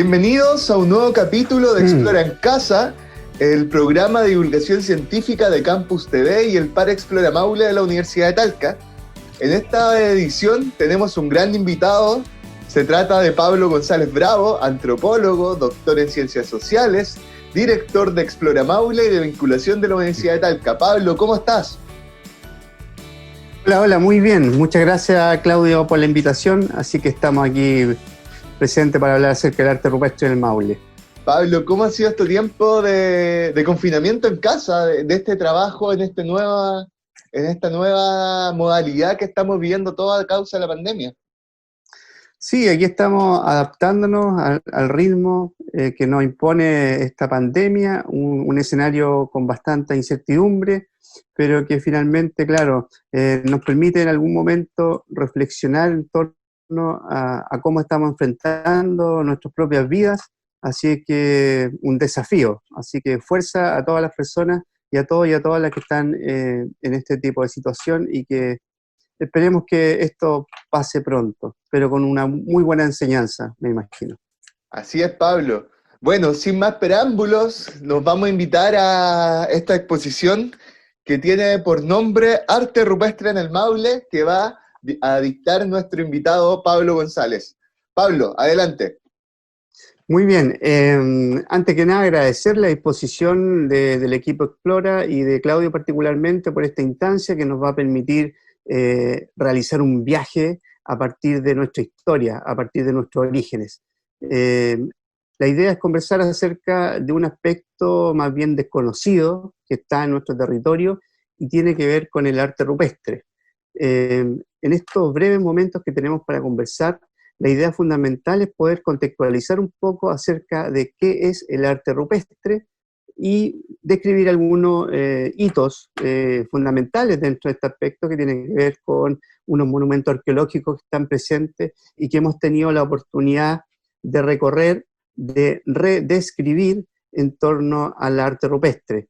Bienvenidos a un nuevo capítulo de Explora en Casa, el programa de divulgación científica de Campus TV y el Par Explora Maule de la Universidad de Talca. En esta edición tenemos un gran invitado. Se trata de Pablo González Bravo, antropólogo, doctor en ciencias sociales, director de Explora Maule y de vinculación de la Universidad de Talca. Pablo, ¿cómo estás? Hola, muy bien. Muchas gracias, Claudio, por la invitación. Así que estamos aquí presentes para hablar acerca del arte rupestre en el Maule. Pablo, ¿cómo ha sido este tiempo de confinamiento en casa, de este trabajo en esta nueva modalidad que estamos viviendo toda a causa de la pandemia? Sí, aquí estamos adaptándonos al ritmo que nos impone esta pandemia, un escenario con bastante incertidumbre, pero que finalmente, claro, nos permite en algún momento reflexionar en torno a cómo estamos enfrentando nuestras propias vidas. Así que un desafío. Así que fuerza a todas las personas y a todos y a todas las que están en este tipo de situación y que esperemos que esto pase pronto, pero con una muy buena enseñanza, me imagino. Así es, Pablo. Bueno, sin más preámbulos, nos vamos a invitar a esta exposición que tiene por nombre Arte Rupestre en el Maule, que va a dictar nuestro invitado Pablo González. Pablo, adelante. Muy bien, antes que nada agradecer la disposición del equipo Explora y de Claudio particularmente por esta instancia que nos va a permitir realizar un viaje a partir de nuestra historia, a partir de nuestros orígenes. La idea es conversar acerca de un aspecto más bien desconocido que está en nuestro territorio y tiene que ver con el arte rupestre. En estos breves momentos que tenemos para conversar, la idea fundamental es poder contextualizar un poco acerca de qué es el arte rupestre y describir algunos hitos fundamentales dentro de este aspecto que tienen que ver con unos monumentos arqueológicos que están presentes y que hemos tenido la oportunidad de recorrer, de redescribir en torno al arte rupestre.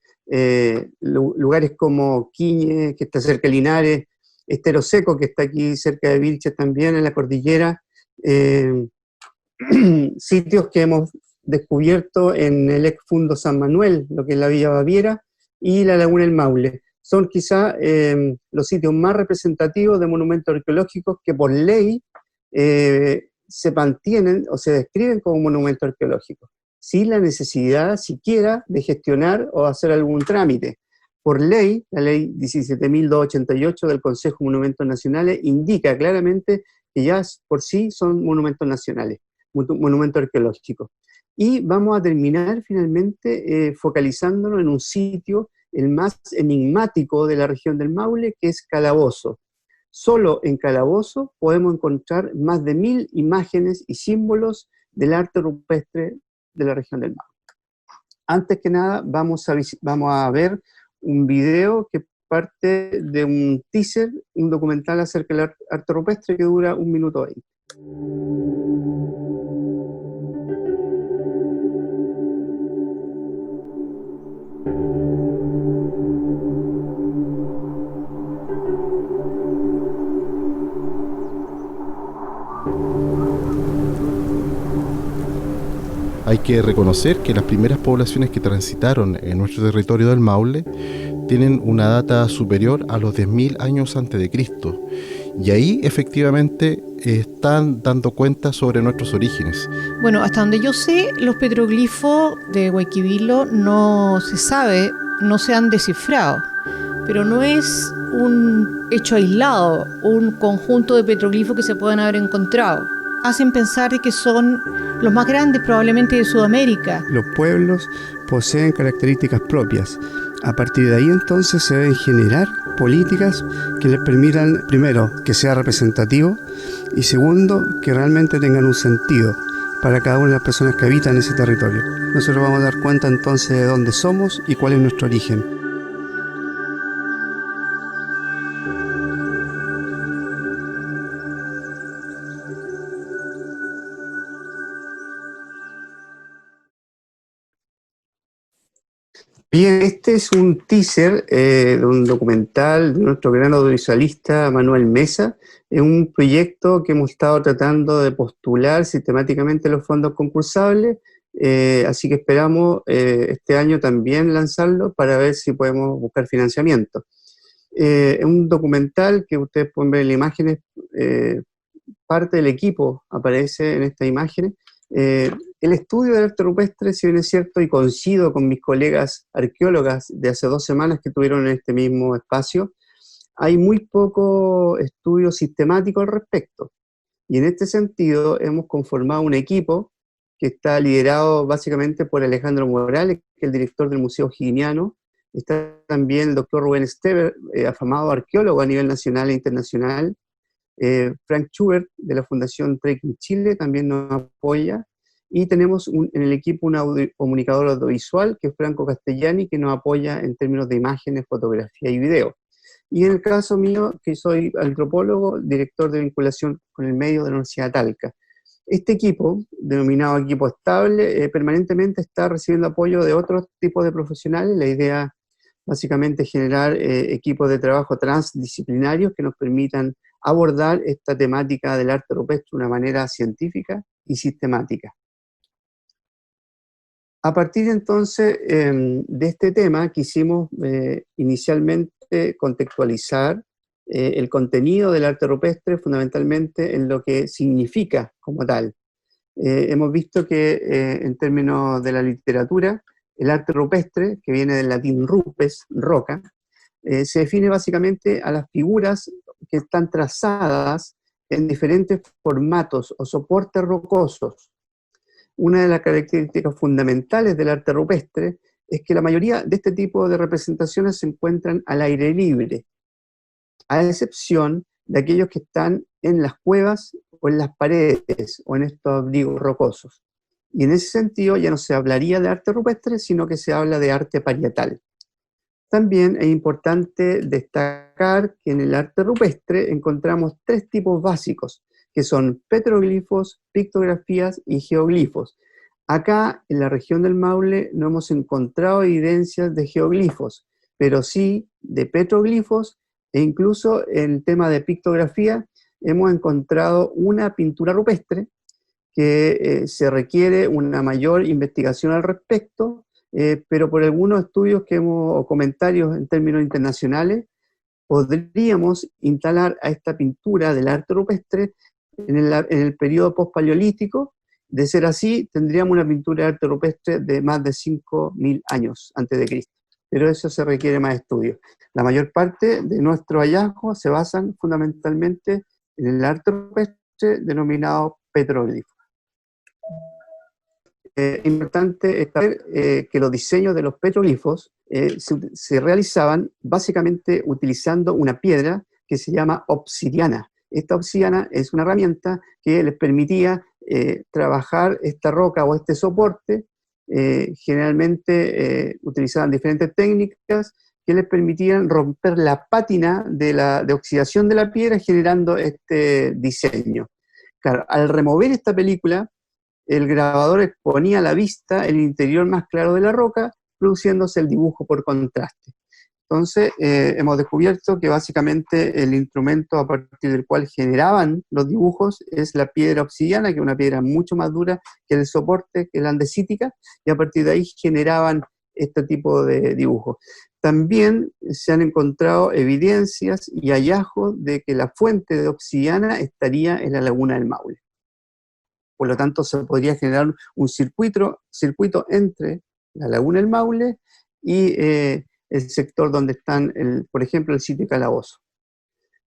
Lugares como Quiñe, que está cerca de Linares, Estero Seco, que está aquí cerca de Vilches también, en la cordillera, sitios que hemos descubierto en el ex Fundo San Manuel, lo que es la Villa Baviera, y la Laguna del Maule. Son quizá los sitios más representativos de monumentos arqueológicos que por ley se mantienen o se describen como monumentos arqueológicos, sin la necesidad siquiera de gestionar o hacer algún trámite. Por ley, la ley 17.288 del Consejo de Monumentos Nacionales indica claramente que ya por sí son monumentos nacionales, monumentos arqueológicos. Y vamos a terminar finalmente focalizándonos en un sitio, el más enigmático de la región del Maule, que es Calabozo. Solo en Calabozo podemos encontrar más de 1000 imágenes y símbolos del arte rupestre de la región del Maule. Antes que nada, vamos a ver un video que parte de un teaser, un documental acerca del arte rupestre que dura 1 minuto 20. Hay que reconocer que las primeras poblaciones que transitaron en nuestro territorio del Maule tienen una data superior a los 10.000 años antes de Cristo. Y ahí efectivamente están dando cuenta sobre nuestros orígenes. Bueno, hasta donde yo sé, los petroglifos de Guayquivilo no se sabe, no se han descifrado, pero no es un hecho aislado, un conjunto de petroglifos que se puedan haber encontrado. Hacen pensar que son los más grandes probablemente de Sudamérica. Los pueblos poseen características propias. A partir de ahí entonces se deben generar políticas que les permitan, primero, que sea representativo y segundo, que realmente tengan un sentido para cada una de las personas que habitan ese territorio. Nosotros vamos a dar cuenta entonces de dónde somos y cuál es nuestro origen. Bien, este es un teaser de un documental de nuestro gran audiovisualista Manuel Mesa. Es un proyecto que hemos estado tratando de postular sistemáticamente los fondos concursables, así que esperamos este año también lanzarlo para ver si podemos buscar financiamiento. Es un documental que ustedes pueden ver en las imágenes, parte del equipo aparece en estas imágenes. El estudio del arte rupestre, si bien es cierto, y coincido con mis colegas arqueólogas de hace 2 semanas que estuvieron en este mismo espacio, hay muy poco estudio sistemático al respecto. Y en este sentido hemos conformado un equipo que está liderado básicamente por Alejandro Morales, que es el director del Museo O'Higginiano. Está también el doctor Rubén Esteber, afamado arqueólogo a nivel nacional e internacional. Frank Schubert, de la Fundación Trekking Chile, también nos apoya. Y tenemos en el equipo un comunicador audiovisual, que es Franco Castellani, que nos apoya en términos de imágenes, fotografía y video. Y en el caso mío, que soy antropólogo, director de vinculación con el medio de la Universidad de Talca. Este equipo, denominado equipo estable, permanentemente está recibiendo apoyo de otros tipos de profesionales. La idea básicamente es generar equipos de trabajo transdisciplinarios que nos permitan abordar esta temática del arte rupestre de una manera científica y sistemática. A partir entonces de este tema quisimos inicialmente contextualizar el contenido del arte rupestre fundamentalmente en lo que significa como tal. Hemos visto que en términos de la literatura, el arte rupestre, que viene del latín rupes, roca, se define básicamente a las figuras que están trazadas en diferentes formatos o soportes rocosos. Una de las características fundamentales del arte rupestre es que la mayoría de este tipo de representaciones se encuentran al aire libre, a excepción de aquellos que están en las cuevas o en las paredes o en estos abrigos rocosos. Y en ese sentido ya no se hablaría de arte rupestre, sino que se habla de arte parietal. También es importante destacar que en el arte rupestre encontramos 3 tipos básicos, que son petroglifos, pictografías y geoglifos. Acá, en la región del Maule, no hemos encontrado evidencias de geoglifos, pero sí de petroglifos, e incluso en el tema de pictografía hemos encontrado una pintura rupestre que se requiere una mayor investigación al respecto, pero por algunos estudios o comentarios en términos internacionales, podríamos instalar a esta pintura del arte rupestre en el periodo post-paleolítico. De ser así, tendríamos una pintura de arte rupestre de más de 5.000 años antes de Cristo. Pero eso se requiere más estudio. La mayor parte de nuestros hallazgos se basan fundamentalmente en el arte rupestre denominado petroglifo. Importante es saber que los diseños de los petroglifos se realizaban básicamente utilizando una piedra que se llama obsidiana. Esta obsidiana es una herramienta que les permitía trabajar esta roca o este soporte. Generalmente utilizaban diferentes técnicas que les permitían romper la pátina de oxidación de la piedra, generando este diseño. Claro, al remover esta película, el grabador exponía a la vista el interior más claro de la roca, produciéndose el dibujo por contraste. Entonces, hemos descubierto que básicamente el instrumento a partir del cual generaban los dibujos es la piedra obsidiana, que es una piedra mucho más dura que el soporte, que es la andesítica, y a partir de ahí generaban este tipo de dibujos. También se han encontrado evidencias y hallazgos de que la fuente de obsidiana estaría en la laguna del Maule. Por lo tanto, se podría generar un circuito entre la laguna del Maule y el sector donde están, por ejemplo, el sitio de Calabozo.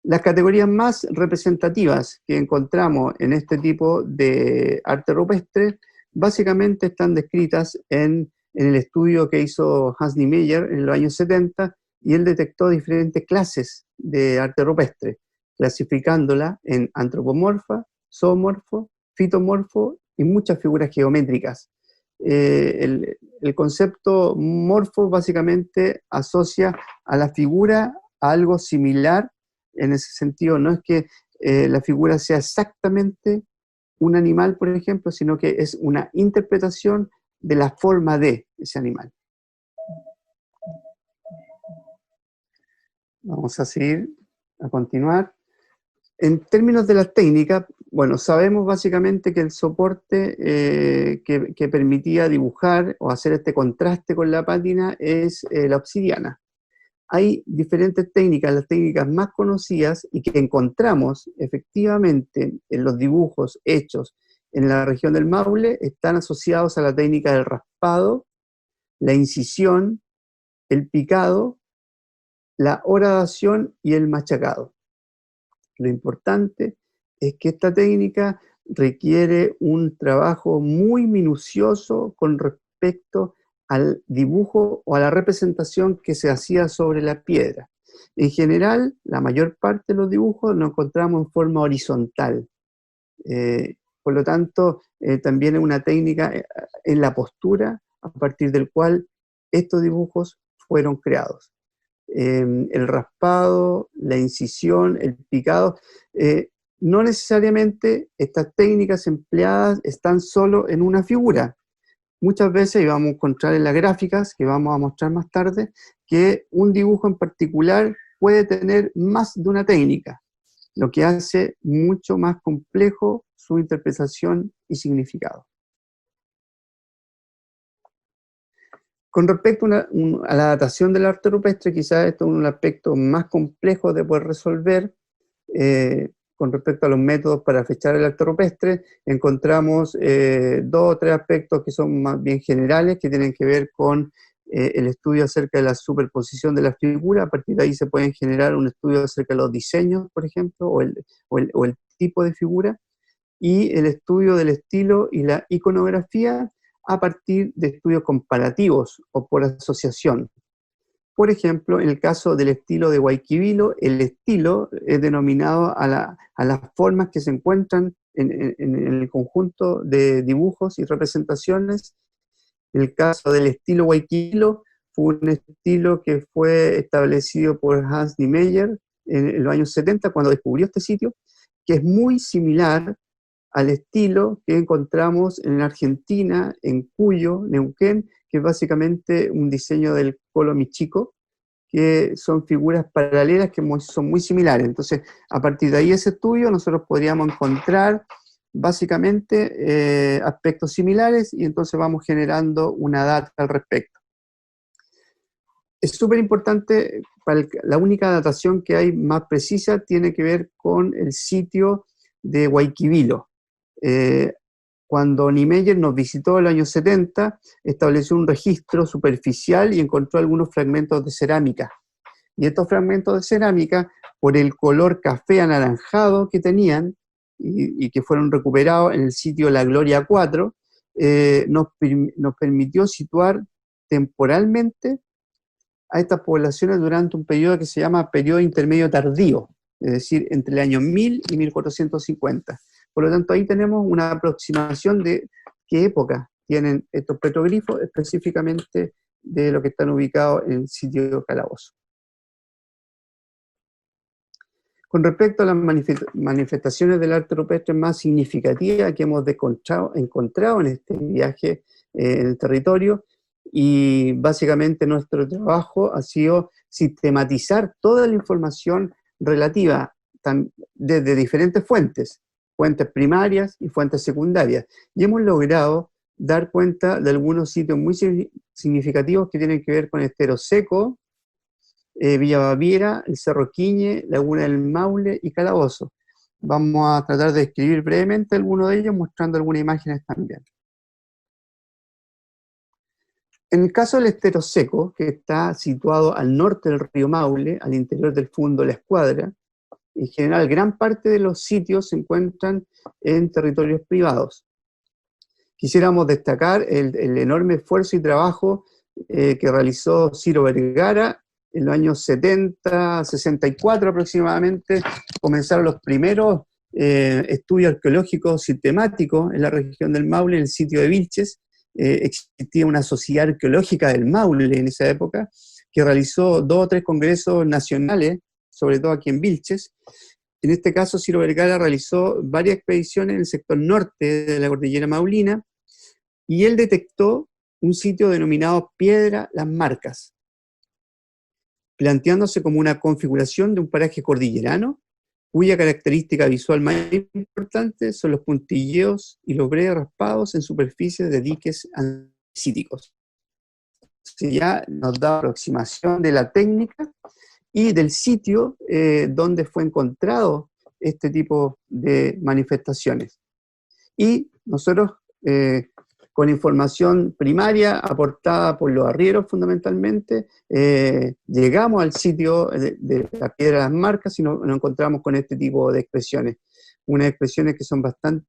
Las categorías más representativas que encontramos en este tipo de arte rupestre básicamente están descritas en el estudio que hizo Hans Niemeyer en los años 70, y él detectó diferentes clases de arte rupestre, clasificándola en antropomorfa, zoomorfo, fitomorfo y muchas figuras geométricas. El concepto morfo básicamente asocia a la figura a algo similar. En ese sentido, no es que la figura sea exactamente un animal, por ejemplo, sino que es una interpretación de la forma de ese animal. Vamos a seguir, a continuar. En términos de las técnicas, bueno, sabemos básicamente que el soporte que permitía dibujar o hacer este contraste con la pátina es la obsidiana. Hay diferentes técnicas, las técnicas más conocidas y que encontramos efectivamente en los dibujos hechos en la región del Maule, están asociados a la técnica del raspado, la incisión, el picado, la horadación y el machacado. Lo importante es que esta técnica requiere un trabajo muy minucioso con respecto al dibujo o a la representación que se hacía sobre la piedra. En general, la mayor parte de los dibujos los encontramos en forma horizontal. Por lo tanto, también es una técnica en la postura a partir del cual estos dibujos fueron creados. El raspado, la incisión, el picado, no necesariamente estas técnicas empleadas están solo en una figura. Muchas veces, y vamos a encontrar en las gráficas que vamos a mostrar más tarde, que un dibujo en particular puede tener más de una técnica, lo que hace mucho más complejo su interpretación y significado. Con respecto a la datación del arte rupestre, quizás esto es un aspecto más complejo de poder resolver. Con respecto a los métodos para fechar el arte rupestre, encontramos 2 o 3 aspectos que son más bien generales, que tienen que ver con el estudio acerca de la superposición de las figuras. A partir de ahí se pueden generar un estudio acerca de los diseños, por ejemplo, o el tipo de figura, y el estudio del estilo y la iconografía a partir de estudios comparativos o por asociación. Por ejemplo, en el caso del estilo de Guayquivilo, el estilo es denominado a las formas que se encuentran en el conjunto de dibujos y representaciones. En el caso del estilo Guayquivilo, fue un estilo que fue establecido por Hans Niemeyer en los años 70, cuando descubrió este sitio, que es muy similar al estilo que encontramos en Argentina, en Cuyo, Neuquén, que es básicamente un diseño del Colo Michico, que son figuras paralelas que son muy similares. Entonces, a partir de ahí ese estudio, nosotros podríamos encontrar básicamente aspectos similares y entonces vamos generando una data al respecto. Es súper importante, la única datación que hay más precisa tiene que ver con el sitio de Guayquivilo. Cuando Niemeyer nos visitó en el año 70, estableció un registro superficial y encontró algunos fragmentos de cerámica. Y estos fragmentos de cerámica, por el color café anaranjado que tenían y que fueron recuperados en el sitio La Gloria 4, nos permitió situar temporalmente a estas poblaciones durante un periodo que se llama periodo intermedio tardío, es decir, entre el año 1000 y 1450. Por lo tanto, ahí tenemos una aproximación de qué época tienen estos petroglifos, específicamente de lo que están ubicados en el sitio Calabozo. Con respecto a las manifestaciones del arte rupestre más significativas que hemos encontrado en este viaje en el territorio, y básicamente nuestro trabajo ha sido sistematizar toda la información relativa desde diferentes fuentes primarias y fuentes secundarias, y hemos logrado dar cuenta de algunos sitios muy significativos que tienen que ver con Estero Seco, Villa Baviera, el Cerro Quiñe, Laguna del Maule y Calabozo. Vamos a tratar de describir brevemente algunos de ellos, mostrando algunas imágenes también. En el caso del Estero Seco, que está situado al norte del río Maule, al interior del Fundo La Escuadra, en general, gran parte de los sitios se encuentran en territorios privados. Quisiéramos destacar el enorme esfuerzo y trabajo que realizó Ciro Vergara en los años 70, 64 aproximadamente. Comenzaron los primeros estudios arqueológicos sistemáticos en la región del Maule, en el sitio de Vilches. Existía una sociedad arqueológica del Maule en esa época, que realizó 2 o 3 congresos nacionales, sobre todo aquí en Vilches. En este caso, Ciro Vergara realizó varias expediciones en el sector norte de la cordillera maulina, y él detectó un sitio denominado Piedra Las Marcas. planteándose como una configuración de un paraje cordillerano, cuya característica visual más importante son los puntilleos y los breves raspados en superficies de diques andesíticos. Ya nos da aproximación de la técnica y del sitio donde fue encontrado este tipo de manifestaciones. Y nosotros, con información primaria aportada por los arrieros fundamentalmente, llegamos al sitio de la Piedra de las Marcas y nos encontramos con este tipo de expresiones. Unas expresiones que son bastante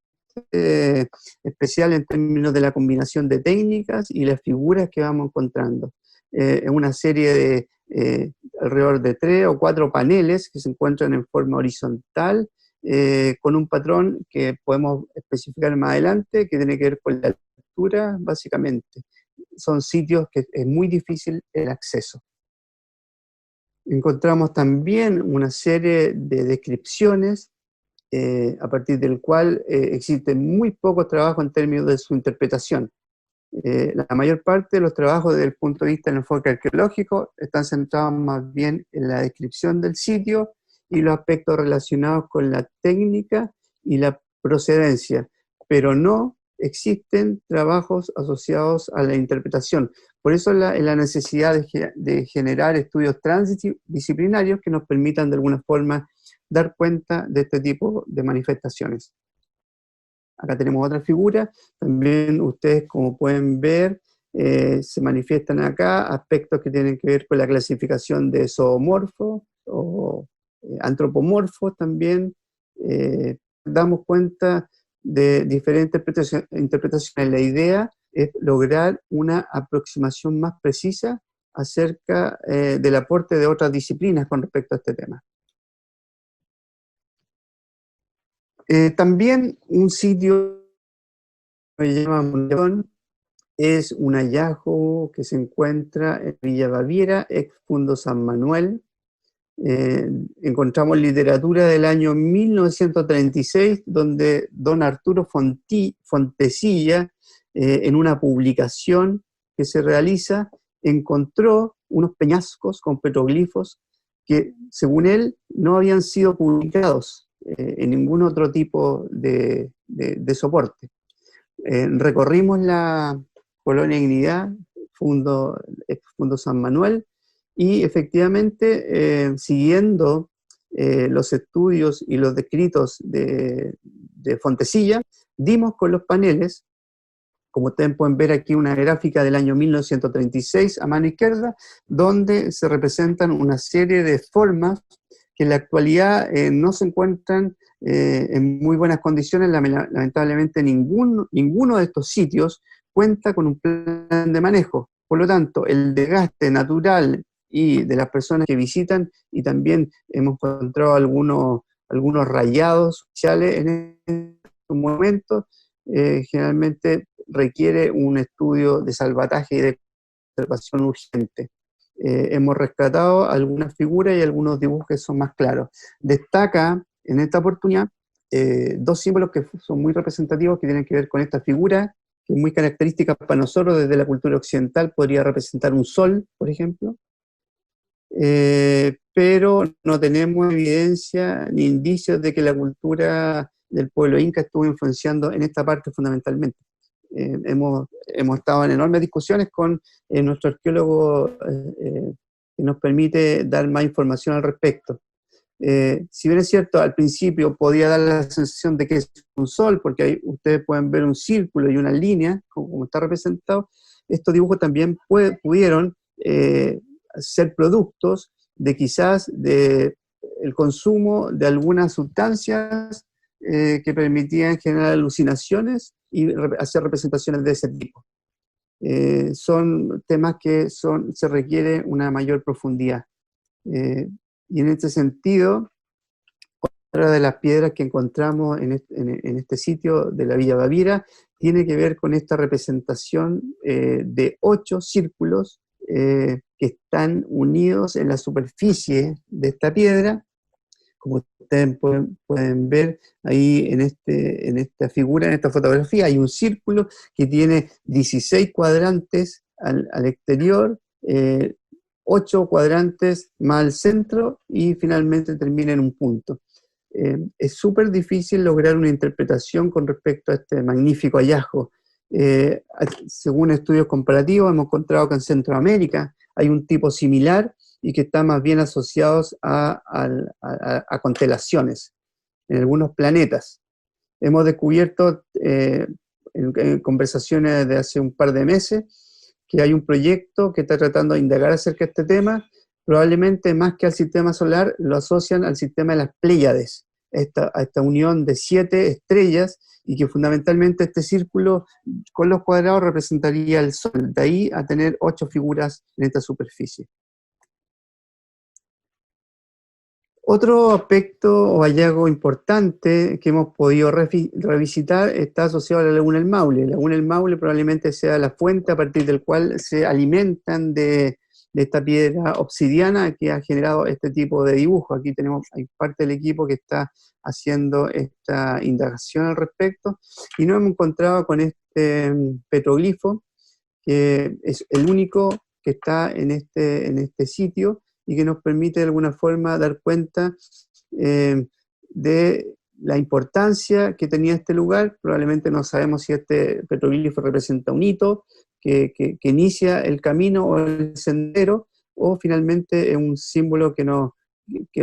especiales en términos de la combinación de técnicas y las figuras que vamos encontrando. Es una serie de alrededor de 3 o 4 paneles que se encuentran en forma horizontal, con un patrón que podemos especificar más adelante, que tiene que ver con la altura, básicamente. Son sitios que es muy difícil el acceso. Encontramos también una serie de descripciones a partir del cual existe muy poco trabajo en términos de su interpretación. La mayor parte de los trabajos desde el punto de vista del enfoque arqueológico están centrados más bien en la descripción del sitio y los aspectos relacionados con la técnica y la procedencia, pero no existen trabajos asociados a la interpretación. Por eso la necesidad de generar estudios transdisciplinarios que nos permitan de alguna forma dar cuenta de este tipo de manifestaciones. Acá tenemos otra figura, también ustedes como pueden ver se manifiestan acá aspectos que tienen que ver con la clasificación de zoomorfos o antropomorfos también. Damos cuenta de diferentes interpretaciones. La idea es lograr una aproximación más precisa acerca del aporte de otras disciplinas con respecto a este tema. También un sitio que se llama Monleón es un hallazgo que se encuentra en Villa Baviera, ex Fundo San Manuel. Encontramos literatura del año 1936, donde don Arturo Fontecilla, en una publicación que se realiza, encontró unos peñascos con petroglifos que, según él, no habían sido publicados en ningún otro tipo de soporte. Recorrimos la Colonia Dignidad, Fundo San Manuel, y efectivamente, siguiendo los estudios y los descritos de Fontecilla, dimos con los paneles. Como ustedes pueden ver aquí una gráfica del año 1936 a mano izquierda, donde se representan una serie de formas que en la actualidad no se encuentran en muy buenas condiciones. Lamentablemente ninguno de estos sitios cuenta con un plan de manejo. Por lo tanto, el desgaste natural y de las personas que visitan, y también hemos encontrado algunos rayados sociales en estos momentos, generalmente requiere un estudio de salvataje y de conservación urgente. Hemos rescatado algunas figuras y algunos dibujos que son más claros. Destaca en esta oportunidad 2 símbolos que son muy representativos, que tienen que ver con esta figura, que es muy característica para nosotros desde la cultura occidental. Podría representar un sol, por ejemplo, pero no tenemos evidencia ni indicios de que la cultura del pueblo inca estuvo influenciando en esta parte fundamentalmente. Hemos estado en enormes discusiones con nuestro arqueólogo que nos permite dar más información al respecto. Si bien es cierto, al principio podía dar la sensación de que es un sol, porque ahí ustedes pueden ver un círculo y una línea, como está representado, estos dibujos también pudieron ser productos de quizás de el consumo de algunas sustancias que permitían generar alucinaciones y hacer representaciones de ese tipo. Son temas que se requiere una mayor profundidad. Y en este sentido, otra de las piedras que encontramos en este sitio de la Villa Baviera tiene que ver con esta representación de 8 círculos que están unidos en la superficie de esta piedra. Como ustedes pueden ver ahí en esta figura, en esta fotografía, hay un círculo que tiene 16 cuadrantes al exterior, 8 cuadrantes más al centro y finalmente termina en un punto. Es súper difícil lograr una interpretación con respecto a este magnífico hallazgo. Según estudios comparativos, hemos encontrado que en Centroamérica hay un tipo similar y que está más bien asociados a constelaciones en algunos planetas. Hemos descubierto en conversaciones de hace un par de meses que hay un proyecto que está tratando de indagar acerca de este tema. Probablemente más que al sistema solar lo asocian al sistema de las Pléyades, a esta unión de 7 estrellas, y que fundamentalmente este círculo con los cuadrados representaría el Sol, de ahí a tener 8 figuras en esta superficie. Otro aspecto o hallazgo importante que hemos podido revisitar está asociado a la Laguna del Maule. La Laguna del Maule probablemente sea la fuente a partir del cual se alimentan de esta piedra obsidiana que ha generado este tipo de dibujo. Aquí hay parte del equipo que está haciendo esta indagación al respecto, y nos hemos encontrado con este petroglifo, que es el único que está en este sitio, y que nos permite de alguna forma dar cuenta de la importancia que tenía este lugar. Probablemente no sabemos si este petroglifo representa un hito que inicia el camino o el sendero, o finalmente es un símbolo que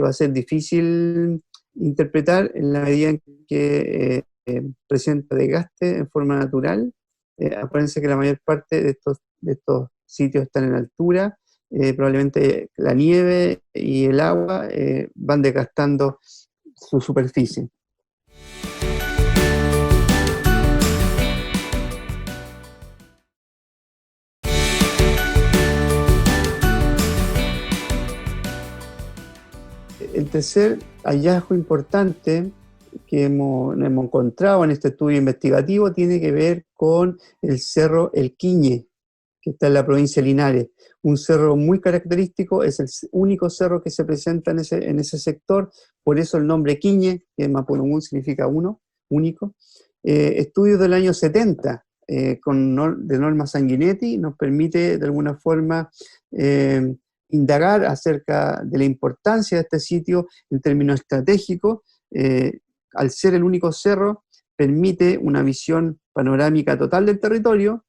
va a ser difícil interpretar en la medida en que presenta desgaste en forma natural. Acuérdense que la mayor parte de estos sitios están en altura. Probablemente la nieve y el agua van desgastando su superficie. El tercer hallazgo importante que hemos encontrado en este estudio investigativo tiene que ver con el Cerro El Quiñe, que está en la provincia de Linares. Un cerro muy característico, es el único cerro que se presenta en ese sector, por eso el nombre Quiñe, que en mapudungún significa uno, único. Estudios del año 70 de Norma Sanguinetti nos permite de alguna forma indagar acerca de la importancia de este sitio en términos estratégicos. Al ser el único cerro, permite una visión panorámica total del territorio,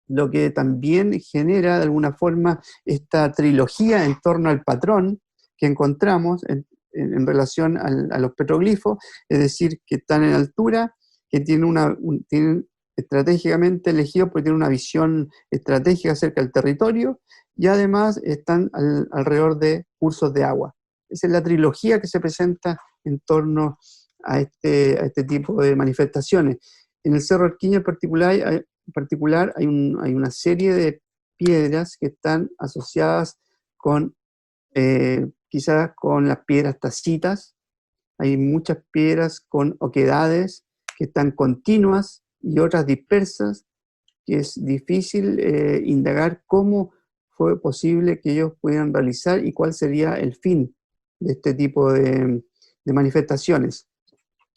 lo que también genera de alguna forma esta trilogía en torno al patrón que encontramos en relación a los petroglifos, es decir, que están en altura, que tienen estratégicamente elegidos porque tienen una visión estratégica acerca del territorio, y además están alrededor de cursos de agua. Esa es la trilogía que se presenta en torno a este tipo de manifestaciones. En el Cerro Arquiña en particular hay una serie de piedras que están asociadas con quizás con las piedras tacitas. Hay muchas piedras con oquedades que están continuas y otras dispersas, que es difícil indagar cómo fue posible que ellos pudieran realizar y cuál sería el fin de este tipo de manifestaciones.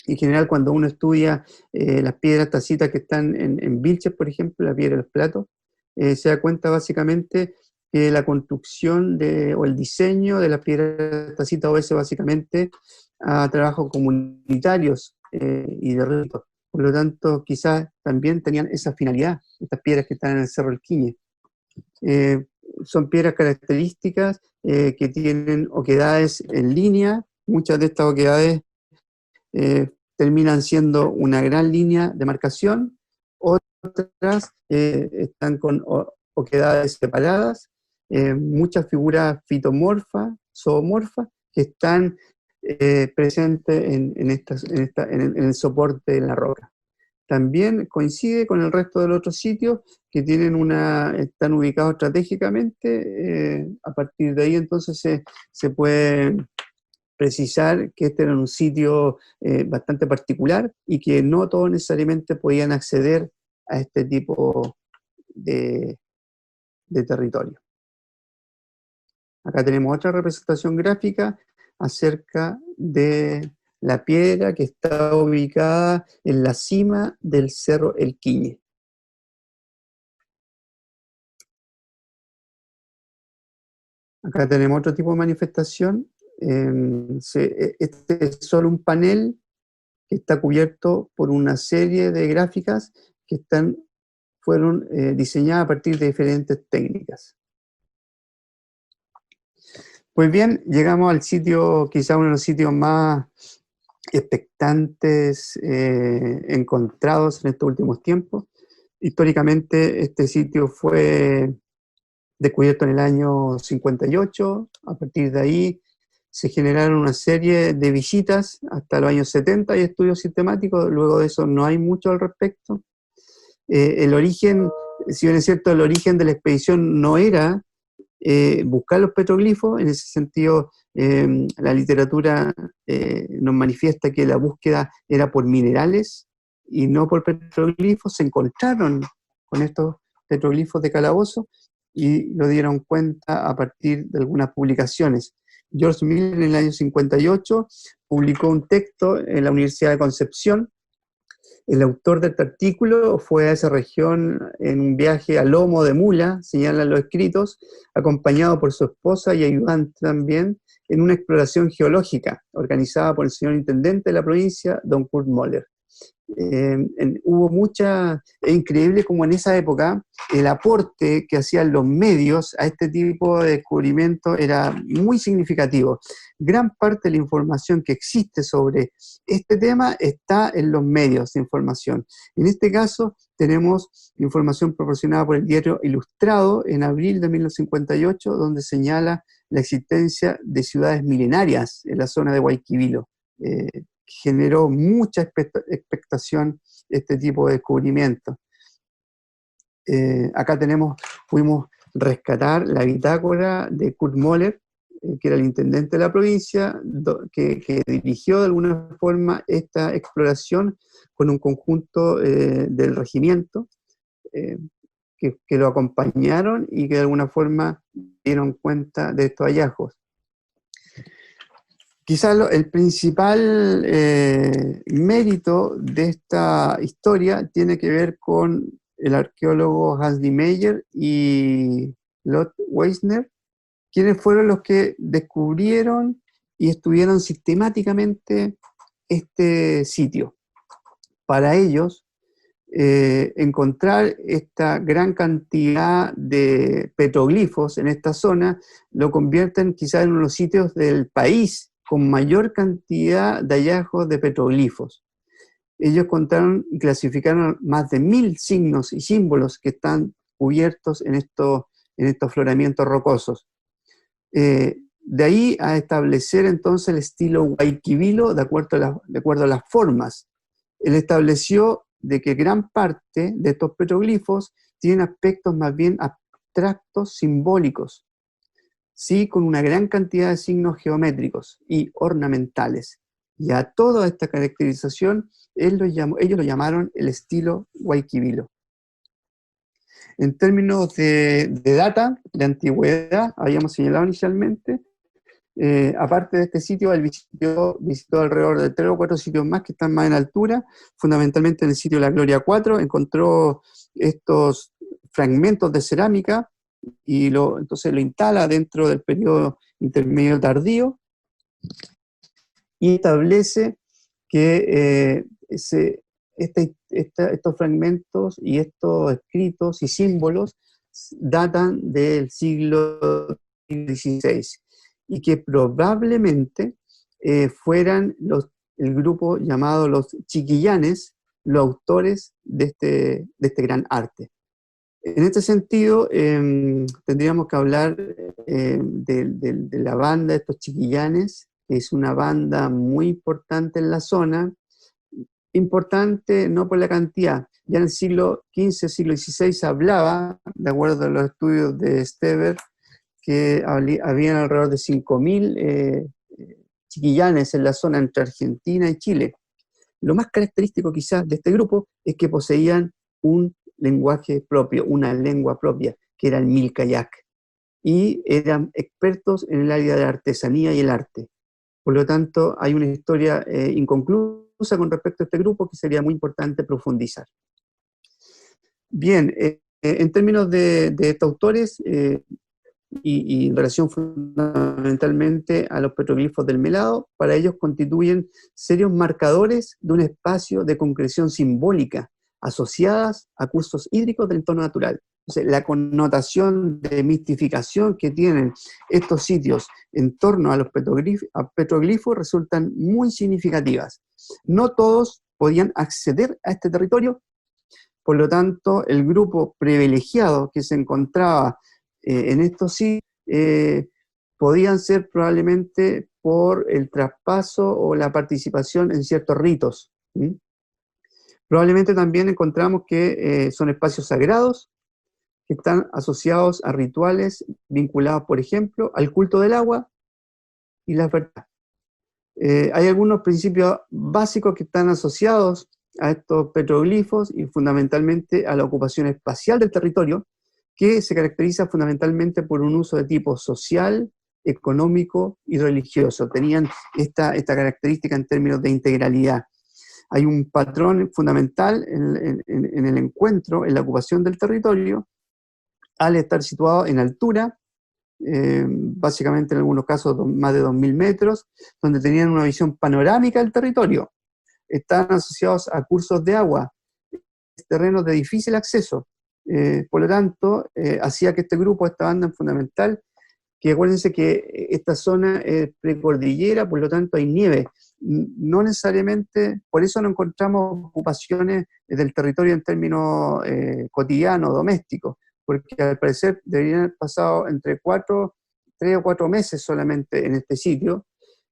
En general, cuando uno estudia las piedras tacitas que están en Vilches, por ejemplo, la piedra de los platos, se da cuenta básicamente que la construcción o el diseño de las piedras tacitas obedece básicamente a trabajos comunitarios y de ritos. Por lo tanto, quizás también tenían esa finalidad, estas piedras que están en el Cerro El Quiñe. Son piedras características que tienen oquedades en línea. Muchas de estas oquedades terminan siendo una gran línea de marcación, otras están con oquedades separadas, muchas figuras fitomorfas, zoomorfas, que están presentes en el soporte de la roca. También coincide con el resto de los otros sitios que están ubicados estratégicamente. A partir de ahí entonces se puede precisar que este era un sitio bastante particular y que no todos necesariamente podían acceder a este tipo de territorio. Acá tenemos otra representación gráfica acerca de la piedra que está ubicada en la cima del Cerro El Quiñe. Acá tenemos otro tipo de manifestación. Este es solo un panel que está cubierto por una serie de gráficas que fueron diseñadas a partir de diferentes técnicas. Pues bien, llegamos al sitio, quizá uno de los sitios más expectantes encontrados en estos últimos tiempos. Históricamente este sitio fue descubierto en el año 58, a partir de ahí se generaron una serie de visitas hasta los años 70 y estudios sistemáticos, luego de eso no hay mucho al respecto. El origen, si bien es cierto, el origen de la expedición no era buscar los petroglifos, en ese sentido la literatura nos manifiesta que la búsqueda era por minerales y no por petroglifos. Se encontraron con estos petroglifos de calabozo y lo dieron cuenta a partir de algunas publicaciones. George Miller en el año 58 publicó un texto en la Universidad de Concepción. El autor de este artículo fue a esa región en un viaje a lomo de mula, señalan los escritos, acompañado por su esposa y ayudante también, en una exploración geológica organizada por el señor intendente de la provincia, don Kurt Moller. Hubo es increíble como en esa época el aporte que hacían los medios a este tipo de descubrimiento era muy significativo. Gran parte de la información que existe sobre este tema está en los medios de información. En este caso tenemos información proporcionada por el diario Ilustrado en abril de 1958, donde señala la existencia de ciudades milenarias en la zona de Guayquivilo. Generó mucha expectación este tipo de descubrimiento. Acá pudimos rescatar la bitácora de Kurt Moller, que era el intendente de la provincia, que dirigió de alguna forma esta exploración con un conjunto del regimiento, que lo acompañaron y que de alguna forma dieron cuenta de estos hallazgos. Quizás el principal mérito de esta historia tiene que ver con el arqueólogo Hans Niemeyer y Lot Weisner, quienes fueron los que descubrieron y estudiaron sistemáticamente este sitio. Para ellos, encontrar esta gran cantidad de petroglifos en esta zona lo convierten quizás en uno de los sitios del país con mayor cantidad de hallazgos de petroglifos. Ellos contaron y clasificaron más de 1000 signos y símbolos que están cubiertos en estos afloramientos rocosos. De ahí a establecer entonces el estilo Guayquivilo de acuerdo a las formas. Él estableció de que gran parte de estos petroglifos tienen aspectos más bien abstractos, simbólicos, sí, con una gran cantidad de signos geométricos y ornamentales. Y a toda esta caracterización ellos lo llamaron el estilo Guayquivilo. En términos de data, de antigüedad, habíamos señalado inicialmente, aparte de este sitio, él visitó alrededor de 3 o 4 sitios más que están más en altura, fundamentalmente en el sitio de la Gloria 4, encontró estos fragmentos de cerámica y entonces lo instala dentro del periodo intermedio tardío y establece que estos fragmentos y estos escritos y símbolos datan del siglo XVI y que probablemente fueran el grupo llamado los Chiquillanes los autores de este gran arte. En este sentido, tendríamos que hablar de la banda de estos Chiquillanes, que es una banda muy importante en la zona, importante no por la cantidad. Ya en el siglo XV, siglo XVI se hablaba, de acuerdo a los estudios de Steber, que habían alrededor de 5.000 chiquillanes en la zona entre Argentina y Chile. Lo más característico quizás de este grupo es que poseían un lenguaje propio, una lengua propia, que era el Milkayak, y eran expertos en el área de la artesanía y el arte. Por lo tanto, hay una historia inconclusa con respecto a este grupo que sería muy importante profundizar. Bien, en términos de estos autores, y en relación fundamentalmente a los petroglifos del Melado, para ellos constituyen serios marcadores de un espacio de concreción simbólica asociadas a cursos hídricos del entorno natural. Entonces, la connotación de mistificación que tienen estos sitios en torno a los petroglifos resultan muy significativas. No todos podían acceder a este territorio, por lo tanto, el grupo privilegiado que se encontraba en estos sitios podían ser probablemente por el traspaso o la participación en ciertos ritos. ¿Sí? Probablemente también encontramos que son espacios sagrados que están asociados a rituales vinculados, por ejemplo, al culto del agua y la verdad. Hay algunos principios básicos que están asociados a estos petroglifos y fundamentalmente a la ocupación espacial del territorio, que se caracteriza fundamentalmente por un uso de tipo social, económico y religioso. Tenían esta característica en términos de integralidad. Hay un patrón fundamental en el encuentro, en la ocupación del territorio, al estar situado en altura, básicamente en algunos casos más de 2.000 metros, donde tenían una visión panorámica del territorio. Están asociados a cursos de agua, terrenos de difícil acceso. Por lo tanto, hacía que este grupo, esta banda fundamental, que acuérdense que esta zona es precordillera, por lo tanto hay nieve. No necesariamente, por eso no encontramos ocupaciones del territorio en términos cotidianos, domésticos, porque al parecer deberían haber pasado entre 3 o 4 meses solamente en este sitio,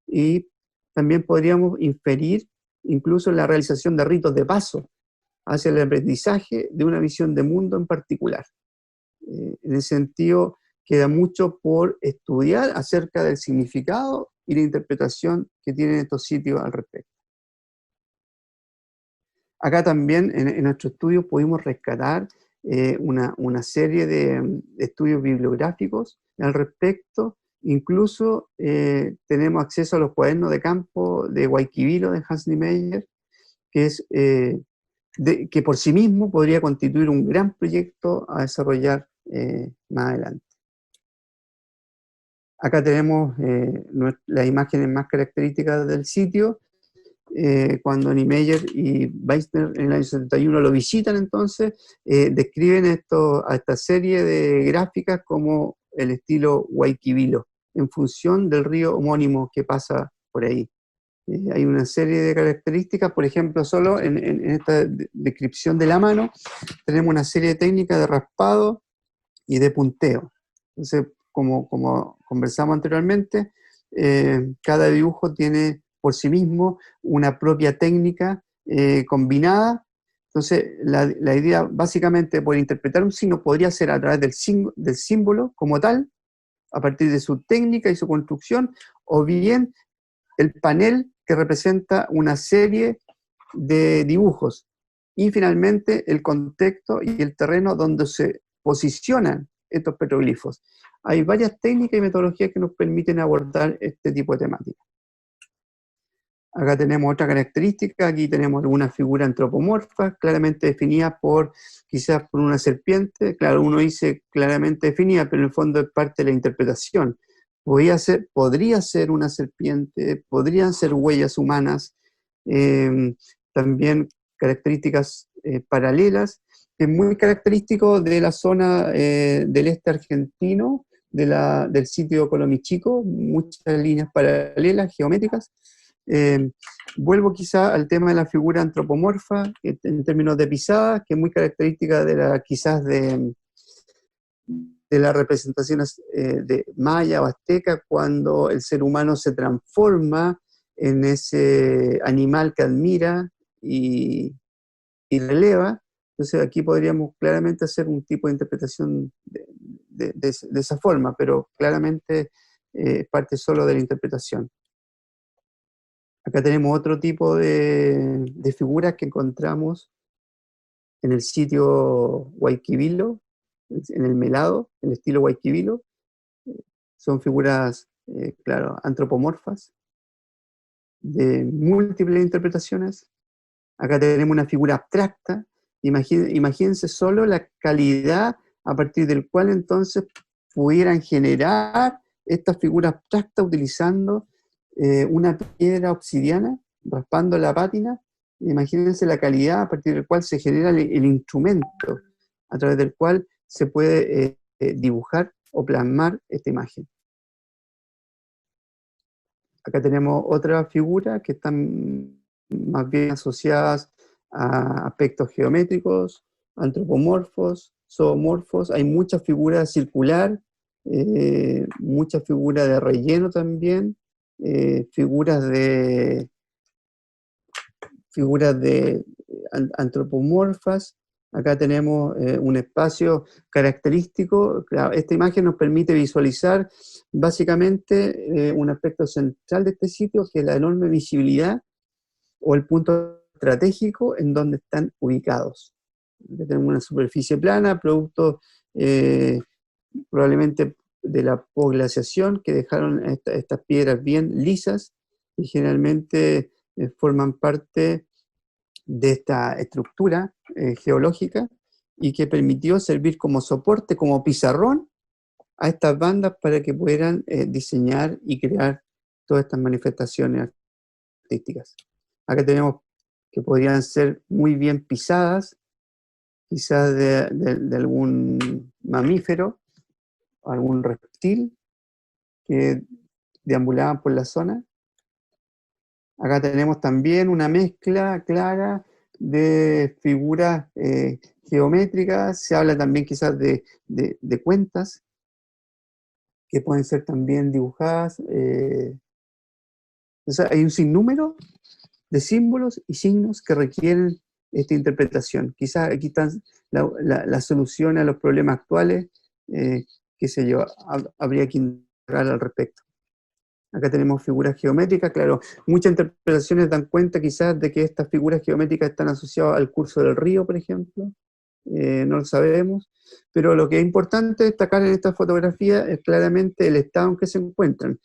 y también podríamos inferir incluso la realización de ritos de paso hacia el aprendizaje de una visión de mundo en particular. En ese sentido, queda mucho por estudiar acerca del significado y la interpretación que tienen estos sitios al respecto. Acá también en nuestro estudio pudimos rescatar una serie de estudios bibliográficos al respecto. Incluso tenemos acceso a los cuadernos de campo de Guayquivilo de Hans Niemeyer, que es que por sí mismo podría constituir un gran proyecto a desarrollar más adelante. Acá tenemos las imágenes más características del sitio. Cuando Niemeyer y Weissner en el año 71 lo visitan, entonces describen a esta serie de gráficas como el estilo Guayquivilo, en función del río homónimo que pasa por ahí. Hay una serie de características, por ejemplo, solo en esta descripción de la mano, tenemos una serie de técnicas de raspado y de punteo. Entonces, como conversamos anteriormente, cada dibujo tiene por sí mismo una propia técnica combinada. Entonces, la idea básicamente de poder interpretar un signo podría ser a través del símbolo como tal, a partir de su técnica y su construcción, o bien el panel que representa una serie de dibujos, y finalmente el contexto y el terreno donde se posicionan estos petroglifos. Hay varias técnicas y metodologías que nos permiten abordar este tipo de temática. Acá tenemos otra característica, aquí tenemos algunas figuras antropomorfas, claramente definidas quizás por una serpiente. Claro, uno dice claramente definida, pero en el fondo es parte de la interpretación. Podría ser una serpiente, podrían ser huellas humanas, también características paralelas, que es muy característico de la zona del este argentino, del sitio Colomichico, muchas líneas paralelas, geométricas. Vuelvo quizá al tema de la figura antropomorfa, en términos de pisadas, que es muy característica quizás de las representaciones de maya o azteca, cuando el ser humano se transforma en ese animal que admira y releva. Entonces aquí podríamos claramente hacer un tipo de interpretación de esa forma, pero claramente parte solo de la interpretación. Acá tenemos otro tipo de figuras que encontramos en el sitio Guayquivilo, en el Melado, en el estilo Guayquivilo. Son figuras, claro, antropomorfas, de múltiples interpretaciones. Acá tenemos una figura abstracta. Imagínense solo la calidad a partir del cual entonces pudieran generar esta figura abstracta utilizando una piedra obsidiana, raspando la pátina. Imagínense la calidad a partir del cual se genera el instrumento, a través del cual se puede dibujar o plasmar esta imagen. Acá tenemos otra figura que están más bien asociadas a aspectos geométricos, antropomorfos, zoomorfos. Hay muchas figuras circular, muchas figuras de relleno también, figuras de antropomorfas. Acá tenemos un espacio característico. Claro, esta imagen nos permite visualizar básicamente un aspecto central de este sitio, que es la enorme visibilidad o el punto estratégico en donde están ubicados. Acá tenemos una superficie plana, producto probablemente de la posglaciación, que dejaron estas piedras bien lisas y generalmente forman parte de esta estructura geológica, y que permitió servir como soporte, como pizarrón a estas bandas para que pudieran diseñar y crear todas estas manifestaciones artísticas. Acá tenemos que podrían ser muy bien pisadas, quizás de algún mamífero, algún reptil que deambulaban por la zona. Acá tenemos también una mezcla clara de figuras geométricas. Se habla también quizás de cuentas que pueden ser también dibujadas. O sea, hay un sinnúmero de símbolos y signos que requieren esta interpretación. Quizás aquí está la solución a los problemas actuales, qué sé yo, habría que indagar al respecto. Acá tenemos figuras geométricas, claro, muchas interpretaciones dan cuenta quizás de que estas figuras geométricas están asociadas al curso del río, por ejemplo, no lo sabemos, pero lo que es importante destacar en esta fotografía es claramente el estado en que se encuentran.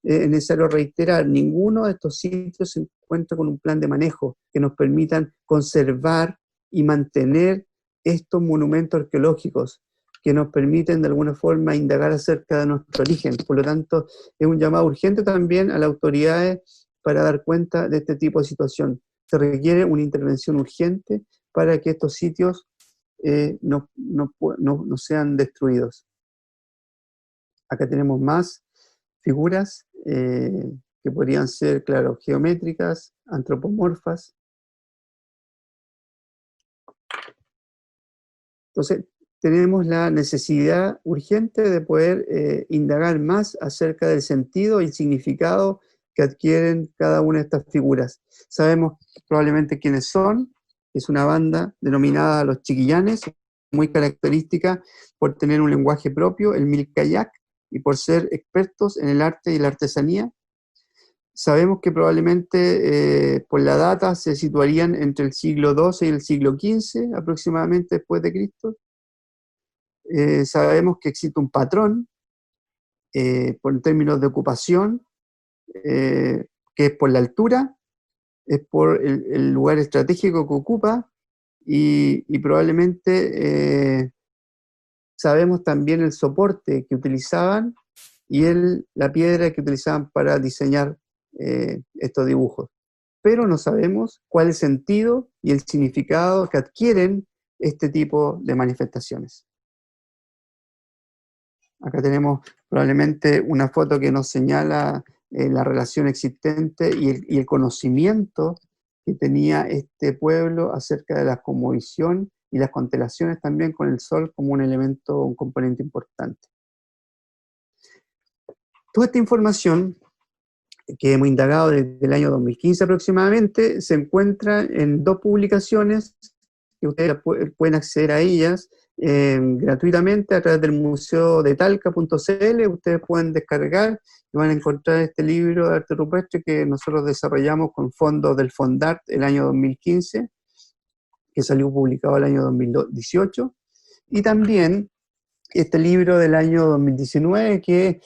Es necesario reiterar, ninguno de estos sitios se encuentra con un plan de manejo que nos permitan conservar y mantener estos monumentos arqueológicos, que nos permiten de alguna forma indagar acerca de nuestro origen. Por lo tanto, es un llamado urgente también a las autoridades para dar cuenta de este tipo de situación. Se requiere una intervención urgente para que estos sitios no sean destruidos. Acá tenemos más figuras que podrían ser, claro, geométricas, antropomorfas. Entonces, tenemos la necesidad urgente de poder indagar más acerca del sentido y el significado que adquieren cada una de estas figuras. Sabemos probablemente quiénes son. Es una banda denominada Los Chiquillanes, muy característica por tener un lenguaje propio, el Milkayak, y por ser expertos en el arte y la artesanía. Sabemos que probablemente por la data se situarían entre el siglo XII y el siglo XV, aproximadamente después de Cristo. Sabemos que existe un patrón en términos de ocupación, que es por la altura, es por el lugar estratégico que ocupa, y probablemente sabemos también el soporte que utilizaban y la piedra que utilizaban para diseñar estos dibujos. Pero no sabemos cuál es el sentido y el significado que adquieren este tipo de manifestaciones. Acá tenemos probablemente una foto que nos señala la relación existente y el conocimiento que tenía este pueblo acerca de la cosmovisión y las constelaciones también, con el sol como un elemento, un componente importante. Toda esta información que hemos indagado desde el año 2015 aproximadamente se encuentra en 2 publicaciones que ustedes pueden acceder a ellas gratuitamente a través del museo de talca.cl. Ustedes pueden descargar y van a encontrar este libro de arte rupestre que nosotros desarrollamos con fondos del Fondart el año 2015, que salió publicado el año 2018, y también este libro del año 2019 que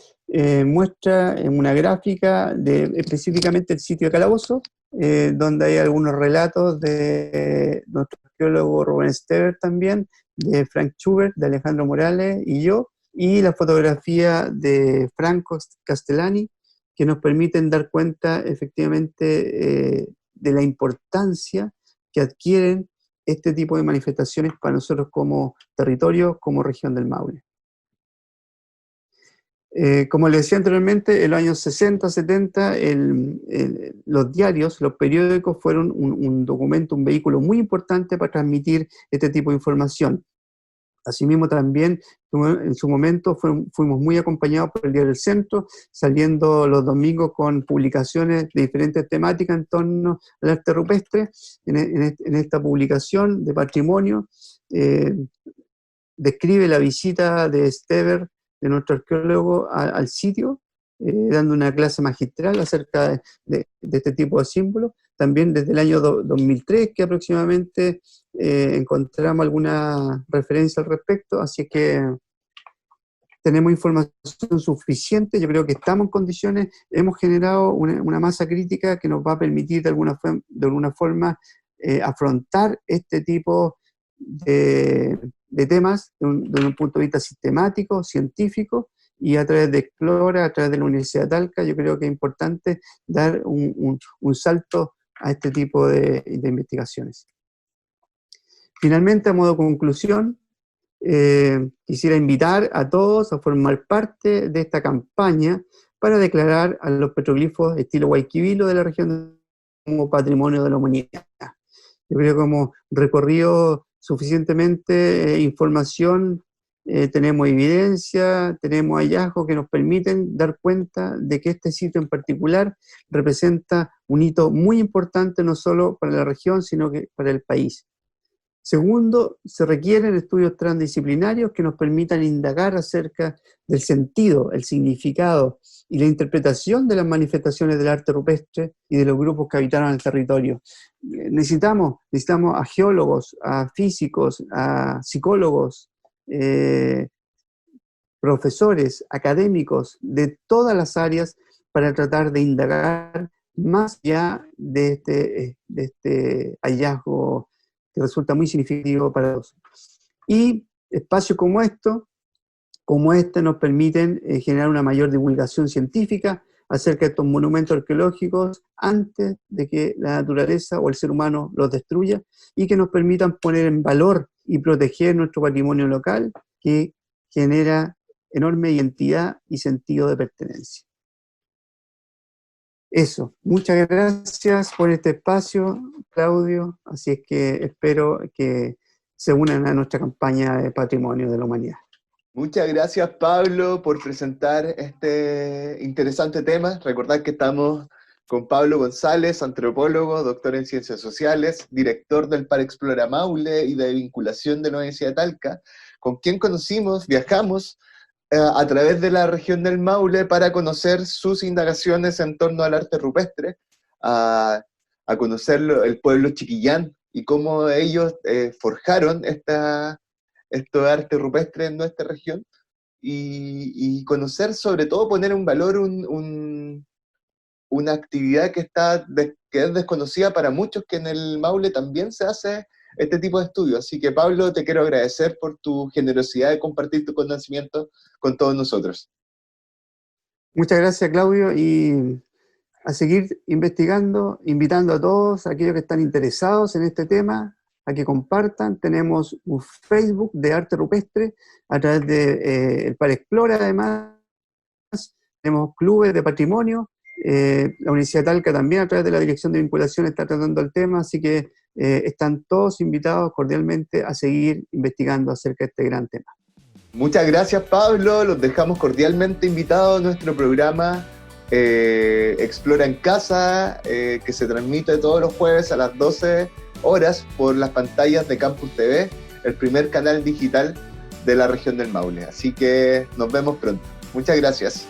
muestra una gráfica de específicamente el sitio de Calabozo, donde hay algunos relatos de nuestro arqueólogo Rubén Stever también, de Frank Schubert, de Alejandro Morales y yo, y la fotografía de Franco Castellani, que nos permiten dar cuenta efectivamente de la importancia que adquieren este tipo de manifestaciones para nosotros como territorio, como región del Maule. Como les decía anteriormente, en los años 60, 70, los diarios, los periódicos fueron un documento, un vehículo muy importante para transmitir este tipo de información. Asimismo también, en su momento, fuimos muy acompañados por el Diario del Centro, saliendo los domingos con publicaciones de diferentes temáticas en torno al arte rupestre. En esta publicación de patrimonio, describe la visita de Stever, de nuestro arqueólogo, al sitio, dando una clase magistral acerca de este tipo de símbolos. También desde el año 2003, que aproximadamente encontramos alguna referencia al respecto, así que tenemos información suficiente, yo creo que estamos en condiciones, hemos generado una masa crítica que nos va a permitir de alguna forma afrontar este tipo de temas desde un punto de vista sistemático, científico, y a través de Explora, a través de la Universidad de Talca, yo creo que es importante dar un salto a este tipo de investigaciones. Finalmente, a modo de conclusión, quisiera invitar a todos a formar parte de esta campaña para declarar a los petroglifos estilo Guayquivilo de la región como Patrimonio de la Humanidad. Yo creo que hemos recorrido suficientemente información, tenemos evidencia, tenemos hallazgos que nos permiten dar cuenta de que este sitio en particular representa un hito muy importante no solo para la región, sino que para el país. Segundo, se requieren estudios transdisciplinarios que nos permitan indagar acerca del sentido, el significado y la interpretación de las manifestaciones del arte rupestre y de los grupos que habitaron el territorio. Necesitamos a geólogos, a físicos, a psicólogos, profesores, académicos de todas las áreas para tratar de indagar más allá de este hallazgo que resulta muy significativo para todos. Y espacios como este nos permiten generar una mayor divulgación científica acerca de estos monumentos arqueológicos antes de que la naturaleza o el ser humano los destruya, y que nos permitan poner en valor y proteger nuestro patrimonio local, que genera enorme identidad y sentido de pertenencia. Eso, muchas gracias por este espacio, Claudio, así es que espero que se unan a nuestra campaña de Patrimonio de la Humanidad. Muchas gracias, Pablo, por presentar este interesante tema. Recordad que estamos con Pablo González, antropólogo, doctor en Ciencias Sociales, director del Par Explora Maule y de vinculación de la Universidad de Talca, con quien viajamos a través de la región del Maule para conocer sus indagaciones en torno al arte rupestre, a conocer el pueblo chiquillán y cómo ellos forjaron este arte rupestre en nuestra región, y conocer, sobre todo, poner en valor una actividad que es desconocida para muchos, que en el Maule también se hace este tipo de estudios. Así que, Pablo, te quiero agradecer por tu generosidad de compartir tu conocimiento con todos nosotros. Muchas gracias, Claudio, y a seguir investigando, invitando a todos aquellos que están interesados en este tema a que compartan. Tenemos un Facebook de arte rupestre a través de el Par Explora, además. Tenemos clubes de patrimonio. La Universidad de Talca también, a través de la Dirección de Vinculación, está tratando el tema, así que están todos invitados cordialmente a seguir investigando acerca de este gran tema. Muchas gracias, Pablo. Los dejamos cordialmente invitados a nuestro programa Explora en Casa, que se transmite todos los jueves a las 12 horas por las pantallas de Campus TV, el primer canal digital de la región del Maule. Así que nos vemos pronto. Muchas gracias.